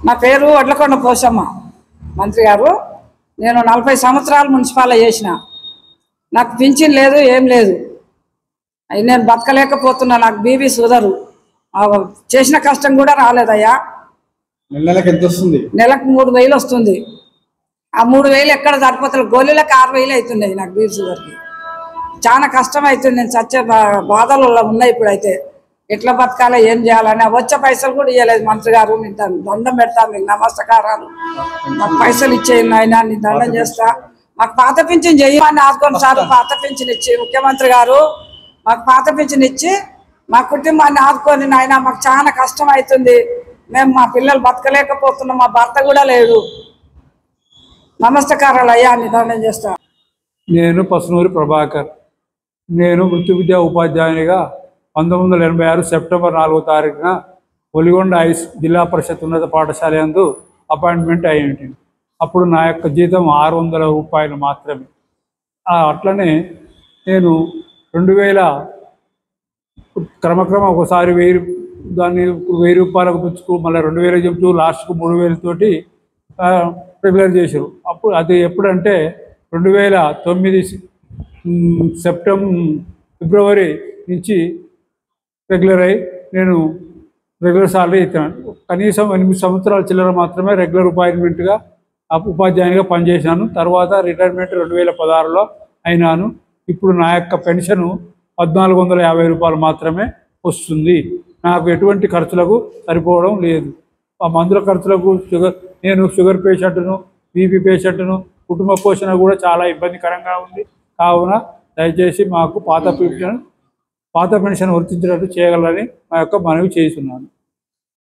నా పేరు వడ్లకొండ పోసమ్మ మంత్రి గారు. నేను 40 సంవత్సరాలు మున్సిపాల్లో చేసిన. నాకు పింఛన్ లేదు, ఏం లేదు. నేను బతకలేకపోతున్నా. నాకు బీబీ సుదరు. చేసిన కష్టం కూడా రాలేదయ్యా. నెలకు ఎంత వస్తుంది? నెలకు 3000 వస్తుంది. ఆ 3000 ఎక్కడ సరిపోతుంది? గోళీలకు 6000 అవుతున్నాయి నాకు బీబీ సుదర్కి. చాలా కష్టం అవుతుంది. నేను చచ్చే బాధలు ఉన్నాయి. ఇప్పుడైతే ఎట్లా బతకాలో ఏం చేయాలని వచ్చే పైసలు కూడా ఇవ్వలేదు మంత్రి గారు. నీ దండం పెడతా, మీకు నమస్కారాలు. మాకు పైసలు ఇచ్చేయండి ఆయన, నీ దండం చేస్తా. మాకు పాత పింఛన్ చేయమని ఆదుకొని సార్ పాత పింఛన్ ఇచ్చి ముఖ్యమంత్రి గారు మాకు పాత పింఛన్ ఇచ్చి మా కుటుంబాన్ని ఆదుకొని నాయన మాకు చాలా కష్టం అవుతుంది. మేము మా పిల్లలు బతకలేకపోతున్నాం. మా భర్త కూడా లేడు. నమస్కారాలు అయ్యా, నీ దండం చేస్తా. నేను పసునూరి ప్రభాకర్. నేను వృత్తి విద్యా ఉపాధ్యాయునిగా 1986 సెప్టెంబర్ 4వ తారీఖున ఒలిగొండ జిల్లా పరిషత్ ఉన్నత పాఠశాల యందు అపాయింట్మెంట్ అయ్యింది. అప్పుడు నా యొక్క జీతం 600 రూపాయలు మాత్రమే. అట్లనే నేను 2000 క్రమక్రమం ఒకసారి 1000 దాన్ని 1000 రూపాయలకు పెంచుకు మళ్ళీ 2000 చెప్తూ లాస్ట్కు 3000 తోటి రెగ్యులర్ చేశారు. అప్పుడు అది ఎప్పుడంటే 2009 ఫిబ్రవరి నుంచి రెగ్యులర్ అయ్యి నేను రెగ్యులర్ సాలరీ ఇస్తున్నాను. కనీసం 8 సంవత్సరాల చిల్లర మాత్రమే రెగ్యులర్ అపాయింట్మెంట్గా ఉపాధ్యాయునిగా పనిచేశాను. తర్వాత రిటైర్మెంట్ 2016లో అయినాను. ఇప్పుడు నా యొక్క పెన్షను 1450 రూపాయలు మాత్రమే వస్తుంది. నాకు ఎటువంటి ఖర్చులకు సరిపోవడం లేదు. ఆ మందుల ఖర్చులకు నేను షుగర్ పేషెంట్ను, బీపీ పేషెంట్ను, కుటుంబ పోషణ కూడా చాలా ఇబ్బందికరంగా ఉంది. కావున దయచేసి మాకు పాత పెన్షన్ వర్తించినట్టు చేయగలరని మా యొక్క మనవి చేస్తున్నాను.